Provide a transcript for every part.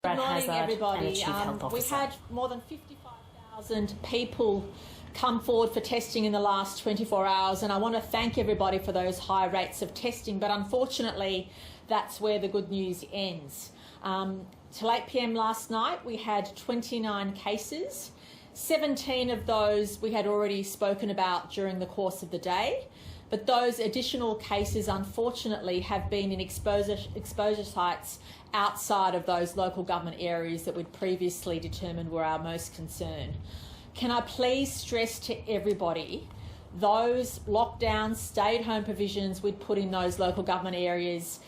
Good morning, Hazzard everybody. and the Chief Health Officer. We've had more than 55,000 people come forward for testing in the last 24 hours, and I want to thank everybody for those high rates of testing, but unfortunately that's where the good news ends. Till 8 p.m. last night we had 29 cases. 17 of those we had already spoken about during the course of the day, but those additional cases unfortunately have been in exposure sites outside of those local government areas that we'd previously determined were our most concern. Can I please stress to everybody, those lockdowns, stay-at-home provisions we'd put in those local government areas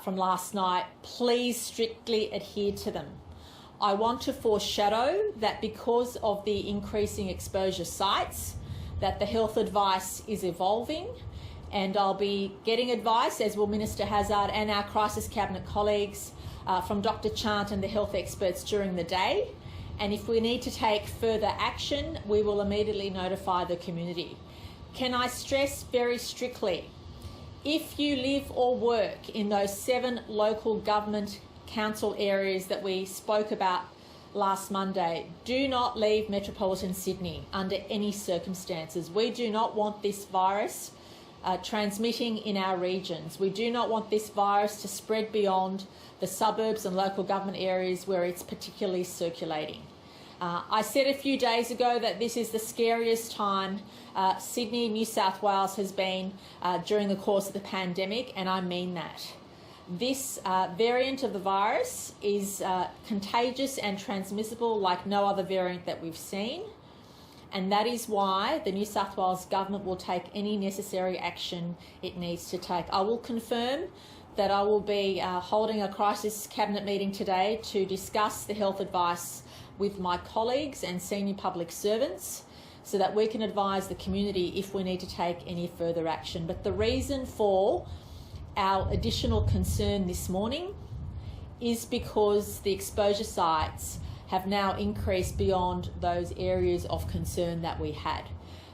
from last night, please strictly adhere to them. I want to foreshadow that because of the increasing exposure sites, that the health advice is evolving, and I'll be getting advice, as will Minister Hazzard and our crisis cabinet colleagues, from Dr. Chant and the health experts during the day. And if we need to take further action, we will immediately notify the community. Can I stress very strictly, if you live or work in those 7 local government council areas that we spoke about last Monday, do not leave metropolitan Sydney under any circumstances. We do not want this virus transmitting in our regions. We do not want this virus to spread beyond the suburbs and local government areas where it's particularly circulating. I said a few days ago that this is the scariest time Sydney, New South Wales has been during the course of the pandemic, and I mean that. This variant of the virus is contagious and transmissible like no other variant that we've seen, and that is why the New South Wales Government will take any necessary action it needs to take. I will confirm that I will be holding a crisis cabinet meeting today to discuss the health advice with my colleagues and senior public servants so that we can advise the community if we need to take any further action. But the reason for our additional concern this morning is because the exposure sites have now increased beyond those areas of concern that we had.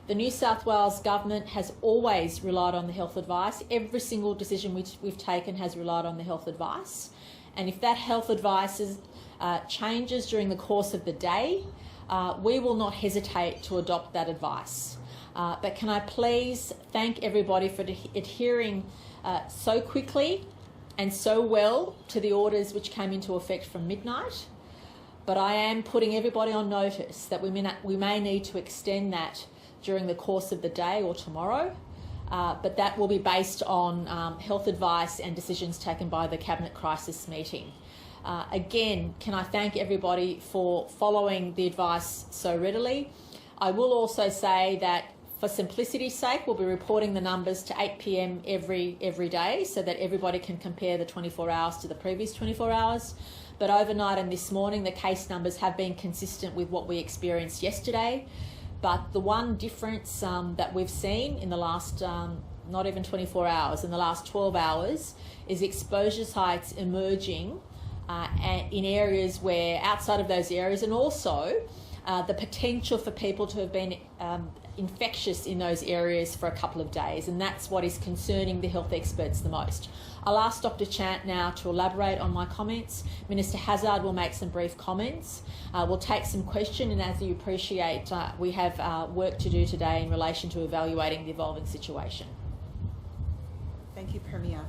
The New South Wales Government has always relied on the health advice. Every single decision which we've taken has relied on the health advice. And if that health advice changes during the course of the day, we will not hesitate to adopt that advice. But can I please thank everybody for adhering so quickly and so well to the orders which came into effect from midnight. But I am putting everybody on notice that we may need to extend that during the course of the day or tomorrow, but that will be based on health advice and decisions taken by the Cabinet Crisis Meeting. Again, can I thank everybody for following the advice so readily. I will also say that for simplicity's sake, we'll be reporting the numbers to 8 p.m. every day so that everybody can compare the 24 hours to the previous 24 hours. But overnight and this morning, the case numbers have been consistent with what we experienced yesterday. But the one difference that we've seen in the last not even 24 hours, in the last 12 hours, is exposure sites emerging in areas where, outside of those areas, and also the potential for people to have been infectious in those areas for a couple of days, and that's what is concerning the health experts the most. I'll ask Dr. Chant now to elaborate on my comments. Minister Hazzard will make some brief comments. We'll take some questions, and as you appreciate, we have work to do today in relation to evaluating the evolving situation. Thank you, Premier.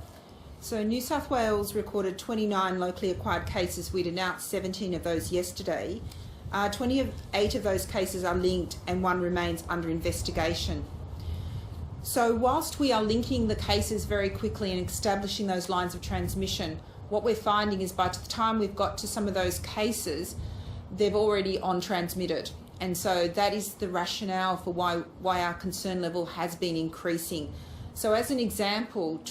So New South Wales recorded 29 locally acquired cases. We'd announced 17 of those yesterday. 28 of those cases are linked and 1 remains under investigation. So whilst we are linking the cases very quickly and establishing those lines of transmission, what we're finding is by the time we've got to some of those cases, they've already on-transmitted. And so that is the rationale for why our concern level has been increasing. So as an example,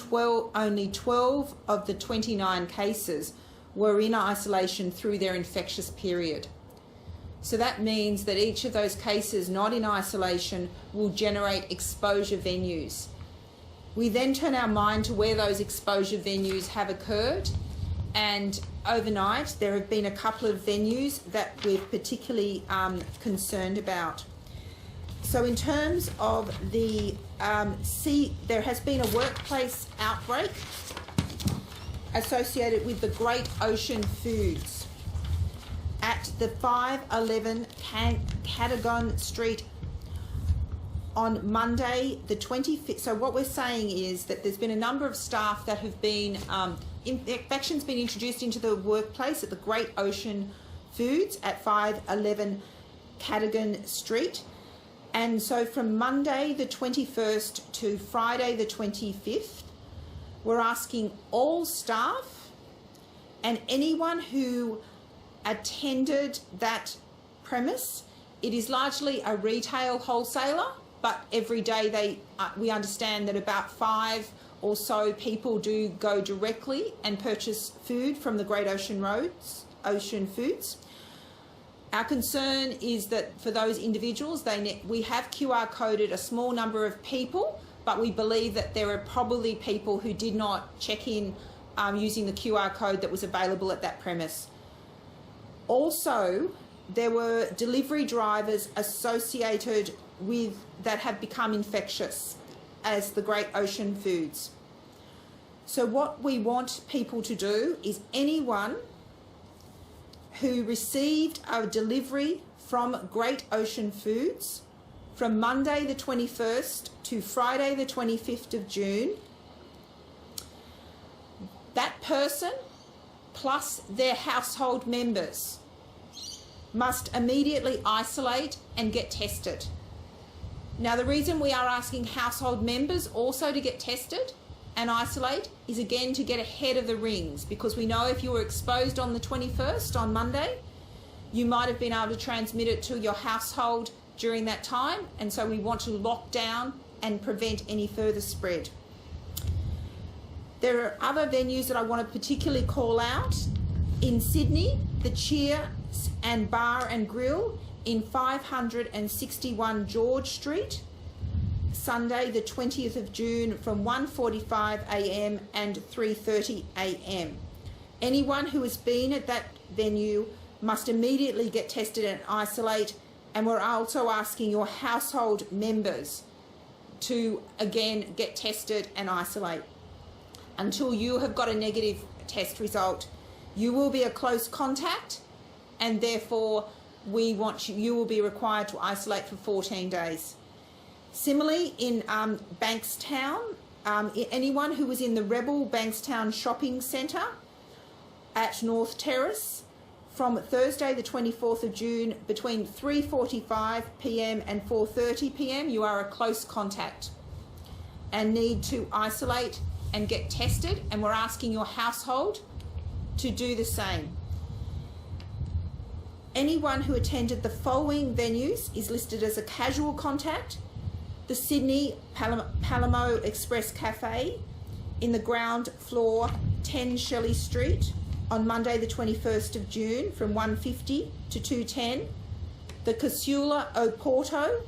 only 12 of the 29 cases were in isolation through their infectious period. So that means that each of those cases not in isolation will generate exposure venues. We then turn our mind to where those exposure venues have occurred, and overnight there have been a couple of venues that we're particularly concerned about. So in terms of the there has been a workplace outbreak associated with the Great Ocean Foods. at the 511 Cadogan Street on Monday the 25th. So what we're saying is that there's been a number of staff that have been, infections been introduced into the workplace at the Great Ocean Foods at 511 Cadogan Street. And so from Monday the 21st to Friday the 25th, we're asking all staff and anyone who attended that premise. It is largely a retail wholesaler, but every day we understand that about 5 or so people do go directly and purchase food from the Great Ocean Foods. Our concern is that for those individuals, we have QR coded a small number of people, but we believe that there are probably people who did not check in using the QR code that was available at that premise. Also, there were delivery drivers associated with that have become infectious as the Great Ocean Foods. So what we want people to do is anyone who received a delivery from Great Ocean Foods from Monday the 21st to Friday the 25th of June, that person plus their household members must immediately isolate and get tested. Now, the reason we are asking household members also to get tested and isolate is again to get ahead of the rings, because we know if you were exposed on the 21st, on Monday, you might have been able to transmit it to your household during that time, and so we want to lock down and prevent any further spread. There are other venues that I want to particularly call out. In Sydney, the Cheer and Bar and Grill in 561 George Street, Sunday the 20th of June from 1:45 a.m. and 3:30 a.m. Anyone who has been at that venue must immediately get tested and isolate, and we're also asking your household members to again get tested and isolate. Until you have got a negative test result, you will be a close contact, and therefore you will be required to isolate for 14 days. Similarly, in Bankstown, anyone who was in the Rebel Bankstown Shopping Centre at North Terrace from Thursday the 24th of June between 3:45 p.m. and 4:30 p.m, you are a close contact and need to isolate and get tested, and we're asking your household to do the same. Anyone who attended the following venues is listed as a casual contact: the Sydney Palamo Express Cafe in the ground floor 10 Shelley Street on Monday the 21st of June from 1:50 to 2:10, the Casula Oporto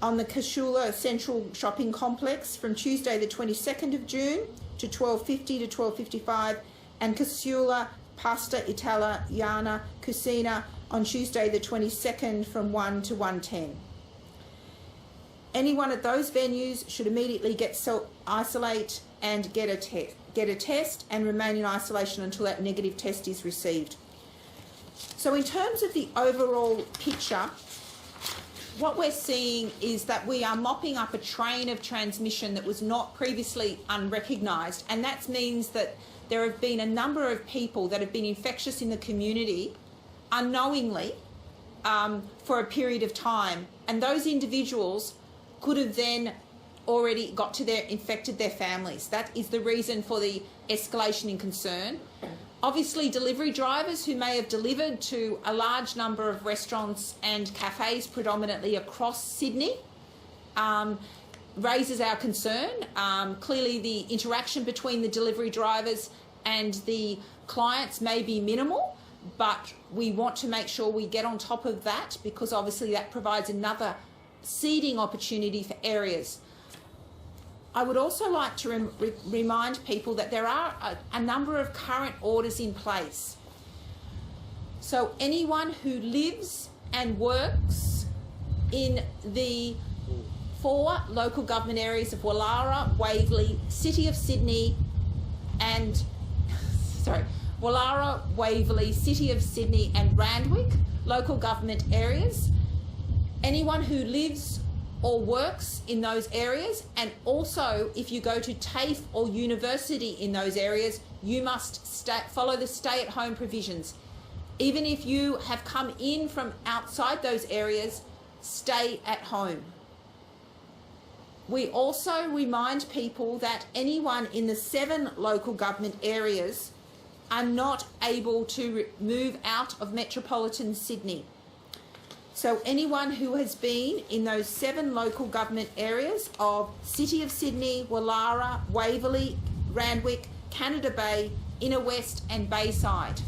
on the Casula Central Shopping Complex from Tuesday the 22nd of June to 12:50 to 12:55, and Casula Pasta Italiana Cucina on Tuesday the 22nd from 1 to 1:10. Anyone at those venues should immediately isolate and get a test and remain in isolation until that negative test is received. So in terms of the overall picture, what we're seeing is that we are mopping up a train of transmission that was not previously unrecognised, and that means that there have been a number of people that have been infectious in the community unknowingly for a period of time, and those individuals could have then already infected their families. That is the reason for the escalation in concern. Obviously, delivery drivers who may have delivered to a large number of restaurants and cafes predominantly across Sydney raises our concern. Clearly, the interaction between the delivery drivers and the clients may be minimal, but we want to make sure we get on top of that, because obviously that provides another seeding opportunity for areas. I would also like to remind people that there are a number of current orders in place. So anyone who lives and works in the 4 local government areas of Woollahra, Waverley, City of Sydney and Wallara, Waverley, City of Sydney and Randwick local government areas. Anyone who lives or works in those areas, and also if you go to TAFE or university in those areas, you must follow the stay-at-home provisions. Even if you have come in from outside those areas, stay at home. We also remind people that anyone in the 7 local government areas are not able to move out of metropolitan Sydney. So anyone who has been in those 7 local government areas of City of Sydney, Wallara, Waverley, Randwick, Canada Bay, Inner West and Bayside,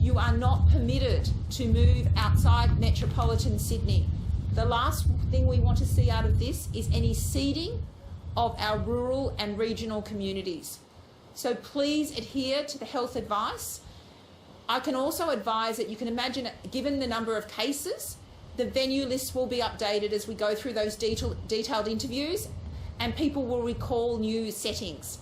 you are not permitted to move outside metropolitan Sydney. The last thing we want to see out of this is any seeding of our rural and regional communities. So please adhere to the health advice. I can also advise that you can imagine, given the number of cases, the venue list will be updated as we go through those detailed interviews, and people will recall new settings.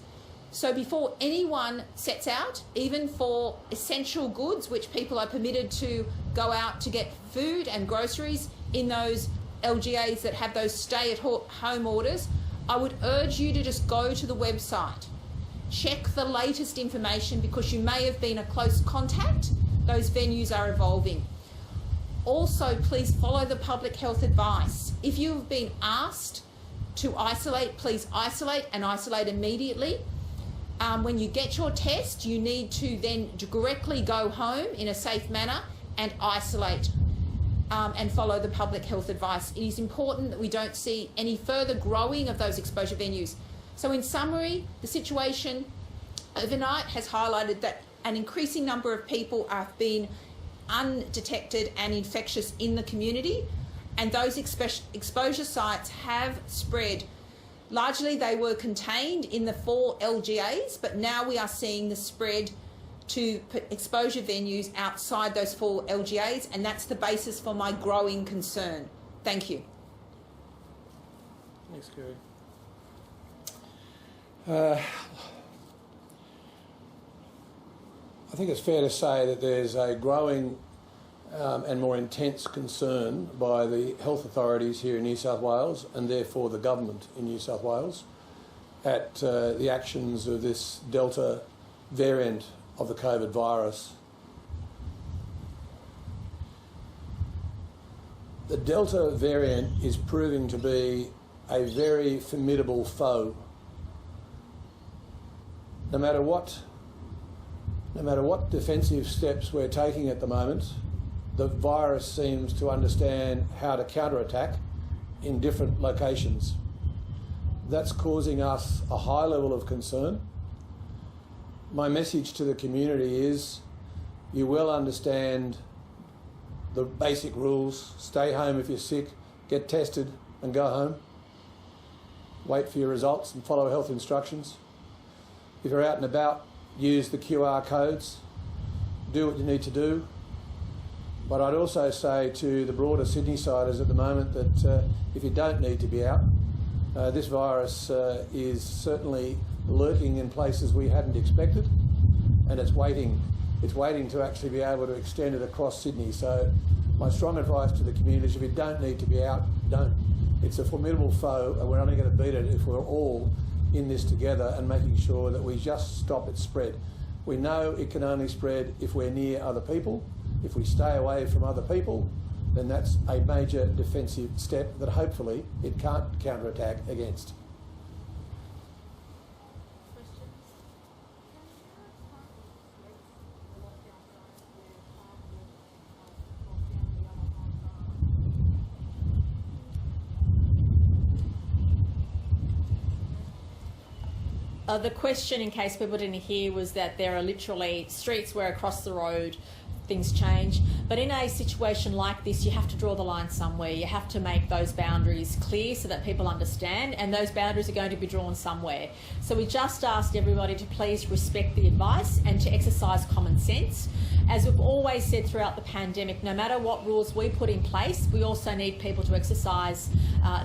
So before anyone sets out, even for essential goods, which people are permitted to go out to get food and groceries in those LGAs that have those stay-at-home orders, I would urge you to just go to the website. Check the latest information because you may have been a close contact. Those venues are evolving. Also, please follow the public health advice. If you've been asked to isolate, please isolate and isolate immediately. When you get your test, you need to then directly go home in a safe manner and isolate and follow the public health advice. It is important that we don't see any further growing of those exposure venues. So in summary, the situation overnight has highlighted that an increasing number of people have been undetected and infectious in the community, and those exposure sites have spread. Largely they were contained in the 4 LGAs, but now we are seeing the spread to exposure venues outside those 4 LGAs, and that's the basis for my growing concern. Thank you. Thanks, Kerry. I think it's fair to say that there's a growing and more intense concern by the health authorities here in New South Wales, and therefore the government in New South Wales, at the actions of this Delta variant of the COVID virus. The Delta variant is proving to be a very formidable foe. No matter what defensive steps we're taking at the moment, the virus seems to understand how to counterattack in different locations. That's causing us a high level of concern. My message to the community is you well understand the basic rules. Stay home if you're sick, get tested and go home. Wait for your results and follow health instructions. If you're out and about, use the QR codes, do what you need to do. But I'd also say to the broader Sydney-siders at the moment that if you don't need to be out, this virus is certainly lurking in places we hadn't expected, and it's waiting to actually be able to extend it across Sydney. So my strong advice to the community is if you don't need to be out, don't. It's a formidable foe, and we're only going to beat it if we're all in this together and making sure that we just stop its spread. We know it can only spread if we're near other people. If we stay away from other people, then that's a major defensive step that hopefully it can't counterattack against. The question, in case people didn't hear, was that there are literally streets where across the road things change. But in a situation like this, you have to draw the line somewhere. You have to make those boundaries clear so that people understand, and those boundaries are going to be drawn somewhere. So we just asked everybody to please respect the advice and to exercise common sense. As we've always said throughout the pandemic, no matter what rules we put in place, we also need people to exercise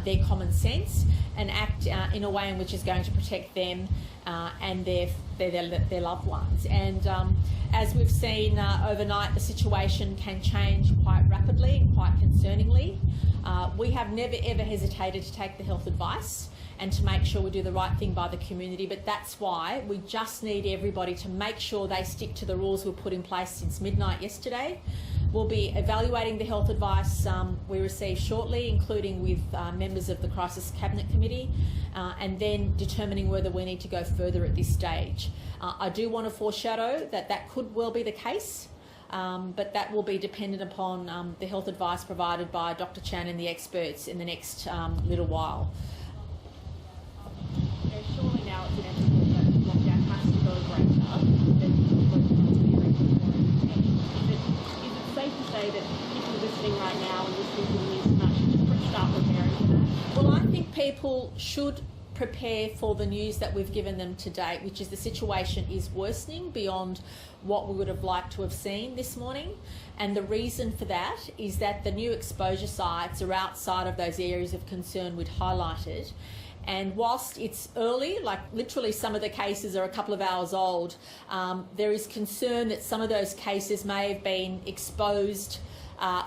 their common sense. and act in a way in which is going to protect them and their loved ones. And as we've seen overnight, the situation can change quite rapidly and quite concerningly. We have never ever hesitated to take the health advice and to make sure we do the right thing by the community, but that's why we just need everybody to make sure they stick to the rules we've put in place since midnight yesterday. We'll be evaluating the health advice we receive shortly, including with members of the Crisis Cabinet Committee, and then determining whether we need to go further at this stage. I do want to foreshadow that that could well be the case, but that will be dependent upon the health advice provided by Dr. Chant and the experts in the next little while. Surely now it's inevitable that lockdown has to go greater than Is it safe to say that if you're listening right now and listening to the news tonight, you should start preparing for that? Well, I think people should prepare for the news that we've given them to date, which is the situation is worsening beyond what we would have liked to have seen this morning. And the reason for that is that the new exposure sites are outside of those areas of concern we'd highlighted. And whilst it's early, like literally some of the cases are a couple of hours old, there is concern that some of those cases may have been exposed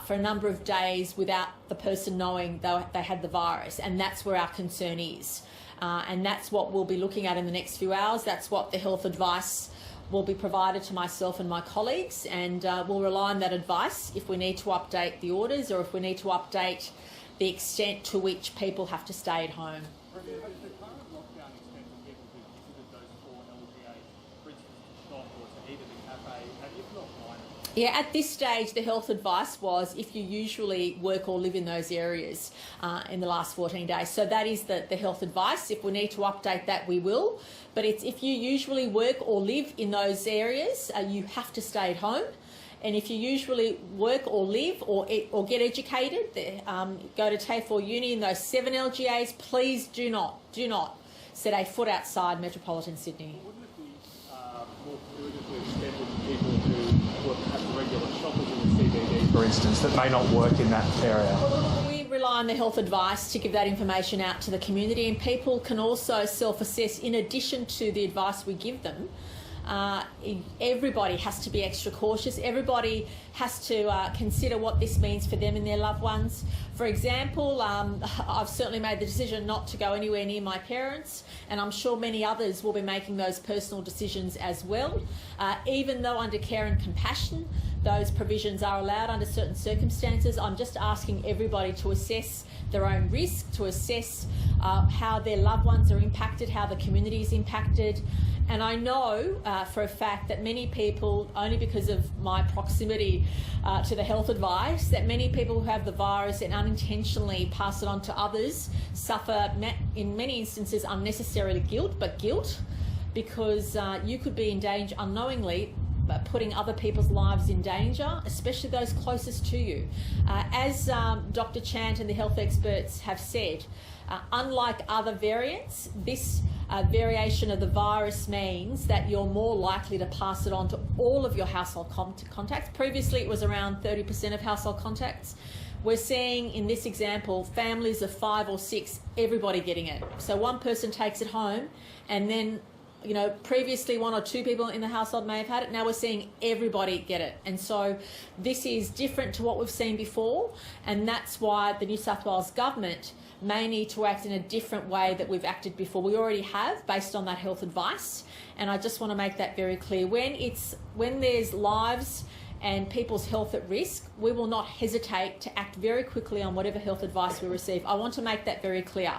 for a number of days without the person knowing they had the virus. And that's where our concern is. And that's what we'll be looking at in the next few hours. That's what the health advice will be provided to myself and my colleagues. And we'll rely on that advice if we need to update the orders or if we need to update the extent to which people have to stay at home. Has the current lockdown expected people who visited those 4 LGAs, for instance, to shop or to eat at the cafe, and if not, why not? Yeah, at this stage, the health advice was if you usually work or live in those areas in the last 14 days. So that is the health advice. If we need to update that, we will. But it's if you usually work or live in those areas, you have to stay at home. And if you usually work or live or get educated, go to TAFE or uni in those 7 LGAs, please do not set a foot outside metropolitan Sydney. Wouldn't it be more prudently extended to people who have regular shoppers in the CBD, for instance, that may not work in that area? We rely on the health advice to give that information out to the community, and people can also self-assess in addition to the advice we give them. Everybody has to be extra cautious. Everybody has to consider what this means for them and their loved ones. For example, I've certainly made the decision not to go anywhere near my parents, and I'm sure many others will be making those personal decisions as well. Even though under care and compassion, those provisions are allowed under certain circumstances, I'm just asking everybody to assess their own risk, to assess how their loved ones are impacted, how the community is impacted. And I know for a fact that many people, only because of my proximity to the health advice, that many people who have the virus and unintentionally pass it on to others suffer, in many instances, unnecessarily guilt, because you could be in danger unknowingly, putting other people's lives in danger, especially those closest to you. As Dr. Chant and the health experts have said, unlike other variants, this variation of the virus means that you're more likely to pass it on to all of your household contacts. Previously, it was around 30% of household contacts. We're seeing in this example, families of 5 or 6, everybody getting it. So one person takes it home, and then previously 1 or 2 people in the household may have had it. Now we're seeing everybody get it. And so this is different to what we've seen before. And that's why the New South Wales government may need to act in a different way that we've acted before. We already have, based on that health advice. And I just want to make that very clear. When there's lives and people's health at risk, we will not hesitate to act very quickly on whatever health advice we receive. I want to make that very clear.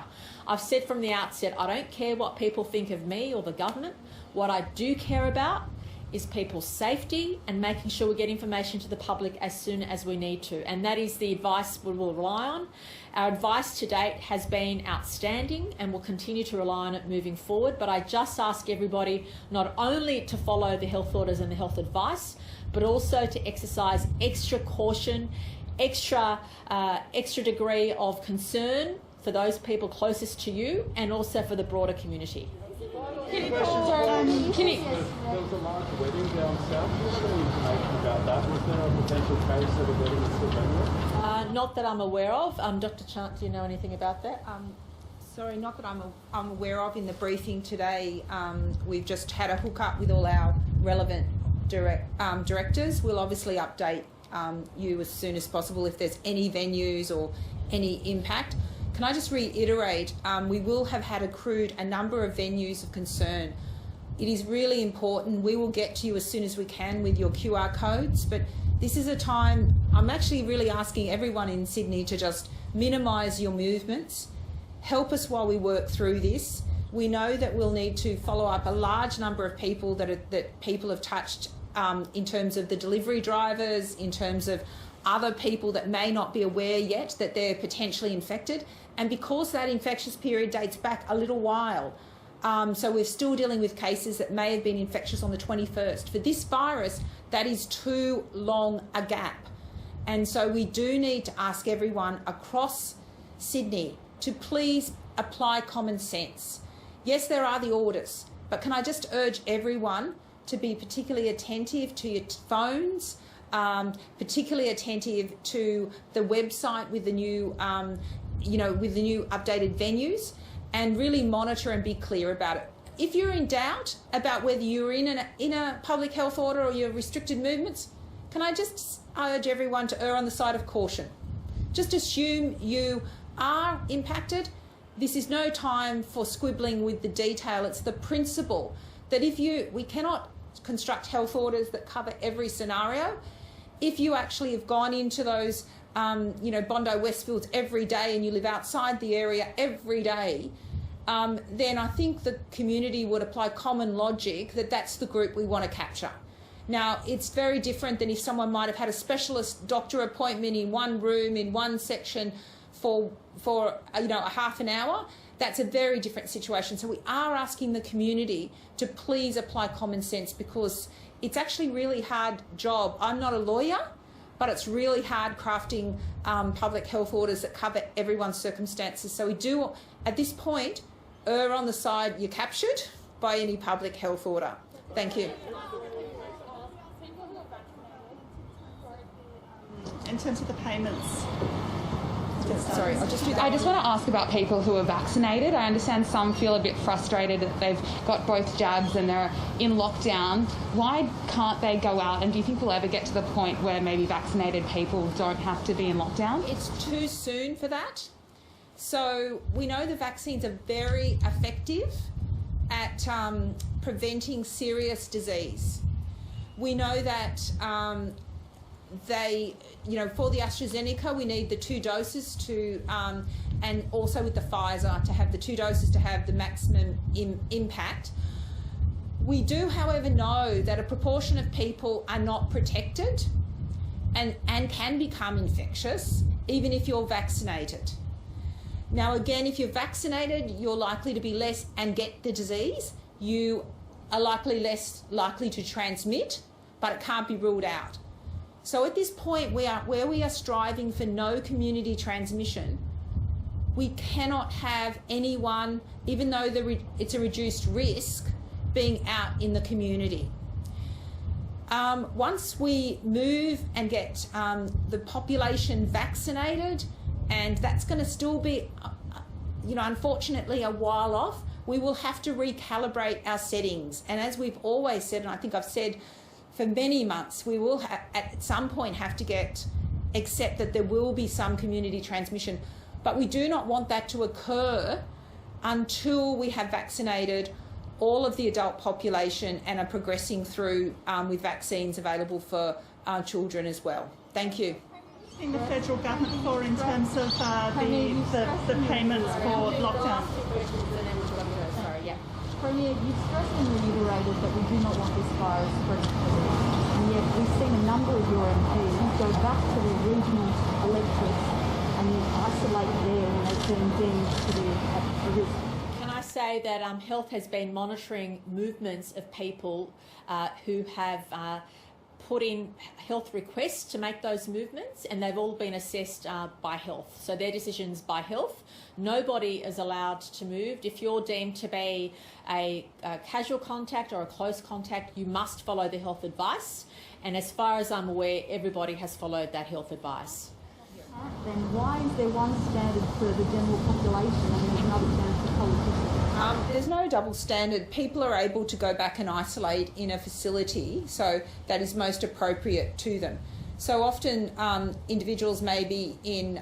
I've said from the outset, I don't care what people think of me or the government. What I do care about is people's safety and making sure we get information to the public as soon as we need to. And that is the advice we will rely on. Our advice to date has been outstanding and we'll continue to rely on it moving forward. But I just ask everybody not only to follow the health orders and the health advice, but also to exercise extra caution, extra degree of concern for those people closest to you and also for the broader community. There was a large wedding down south. Do you have any information about that? Was there a potential case of a wedding in Sydney? Not that I'm aware of. Dr. Chant, do you know anything about that? Sorry, not that I'm aware of in the briefing today. We've just had a hookup with all our relevant directors. We'll obviously update you as soon as possible if there's any venues or any impact. Can I just reiterate, we will have had accrued a number of venues of concern. It is really important. We will get to you as soon as we can with your QR codes, but this is a time, I'm actually really asking everyone in Sydney to just minimise your movements. Help us while we work through this. We know that we'll need to follow up a large number of people that people have touched in terms of the delivery drivers, in terms of other people that may not be aware yet that they're potentially infected. And because that infectious period dates back a little while, so we're still dealing with cases that may have been infectious on the 21st. For this virus, that is too long a gap. And so we do need to ask everyone across Sydney to please apply common sense. Yes, there are the orders, but can I just urge everyone to be particularly attentive to your phones, particularly attentive to the website with the new, with the new updated venues, and really monitor and be clear about it. If you're in doubt about whether you're in a public health order or your restricted movements, can I just urge everyone to err on the side of caution? Just assume you are impacted. This is no time for squibbling with the detail. It's the principle that we cannot construct health orders that cover every scenario. If you actually have gone into those, Bondi Westfields every day and you live outside the area every day, then I think the community would apply common logic that that's the group we want to capture. Now, it's very different than if someone might have had a specialist doctor appointment in one room, in one section for a half an hour. That's a very different situation. So we are asking the community to please apply common sense, because it's actually a really hard job. I'm not a lawyer, but it's really hard crafting public health orders that cover everyone's circumstances. So we do, at this point, err on the side you're captured by any public health order. Thank you. In terms of the payments. Sorry, I'll just do that. I just want to ask about people who are vaccinated. I understand some feel a bit frustrated that they've got both jabs and they're in lockdown. Why can't they go out? And do you think we'll ever get to the point where maybe vaccinated people don't have to be in lockdown? It's too soon for that. So we know the vaccines are very effective at preventing serious disease. We know that for the AstraZeneca, we need the 2 doses to, and also with the Pfizer, to have the 2 doses to have the maximum impact. We do, however, know that a proportion of people are not protected and can become infectious even if you're vaccinated. Now, again, if you're vaccinated, you're likely to be less and get the disease. You are less likely to transmit, but it can't be ruled out. So at this point, where we are striving for no community transmission, we cannot have anyone, even though it's a reduced risk, being out in the community. Once we move and get the population vaccinated, and that's going to still be, unfortunately a while off, we will have to recalibrate our settings. And as we've always said, and I think I've said for many months, we will at some point have to accept that there will be some community transmission. But we do not want that to occur until we have vaccinated all of the adult population and are progressing through with vaccines available for our children as well. Thank you. In the federal government for in terms of the payments for lockdown. Premier, you've stressed and reiterated that we do not want this virus spreading further, and yet we've seen a number of your MPs go back to their regional electorates and then isolate there when they've been deemed to be at risk. Can I say that Health has been monitoring movements of people who have put in health requests to make those movements, and they've all been assessed by Health. So their decisions by Health. Nobody is allowed to move. If you're deemed to be a casual contact or a close contact, you must follow the health advice. And as far as I'm aware, everybody has followed that health advice. Then why is there one standard for the general population and there's another standard for politicians? There's no double standard. People are able to go back and isolate in a facility, so that is most appropriate to them. So often individuals may be in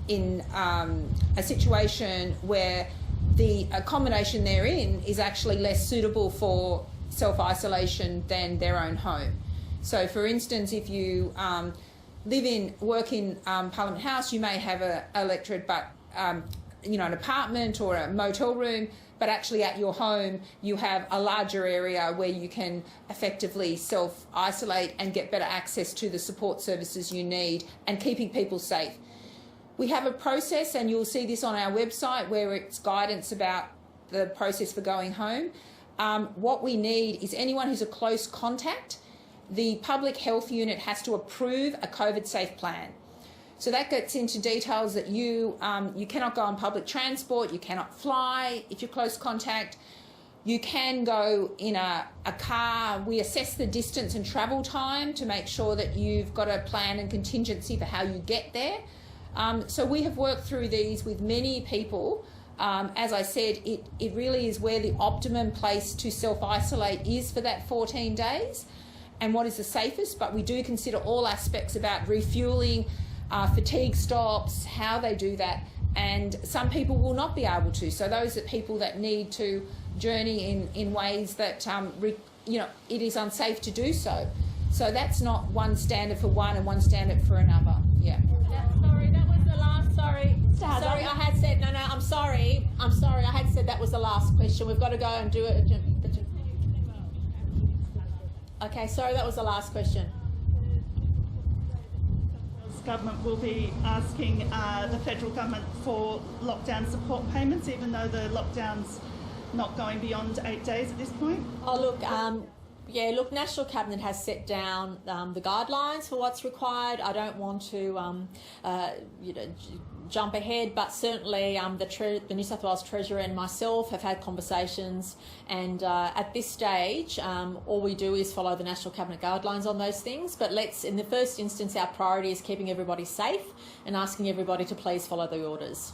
a situation where the accommodation they're in is actually less suitable for self-isolation than their own home. So for instance, if you work in Parliament House, you may have an electorate, but an apartment or a motel room, but actually at your home you have a larger area where you can effectively self-isolate and get better access to the support services you need and keeping people safe. We have a process, and you'll see this on our website, where it's guidance about the process for going home. What we need is anyone who's a close contact, the public health unit has to approve a COVID safe plan. So that gets into details that you cannot go on public transport, you cannot fly if you're close contact, you can go in a car. We assess the distance and travel time to make sure that you've got a plan and contingency for how you get there. So we have worked through these with many people. As I said, it really is where the optimum place to self-isolate is for that 14 days and what is the safest, but we do consider all aspects about refuelling, fatigue stops, how they do that, and some people will not be able to. So those are people that need to journey in ways that it is unsafe to do so. So that's not one standard for one and one standard for another. Yeah. Sorry, that was the last. Sorry, I had said no. I'm sorry. I had said that was the last question. We've got to go and do it. Okay, sorry, that was the last question. Government will be asking the federal government for lockdown support payments, even though the lockdown's not going beyond 8 days at this point? Oh, look, National Cabinet has set down the guidelines for what's required. I don't want to, jump ahead, but certainly the New South Wales Treasurer and myself have had conversations, and at this stage, all we do is follow the National Cabinet guidelines on those things. But in the first instance, our priority is keeping everybody safe and asking everybody to please follow the orders.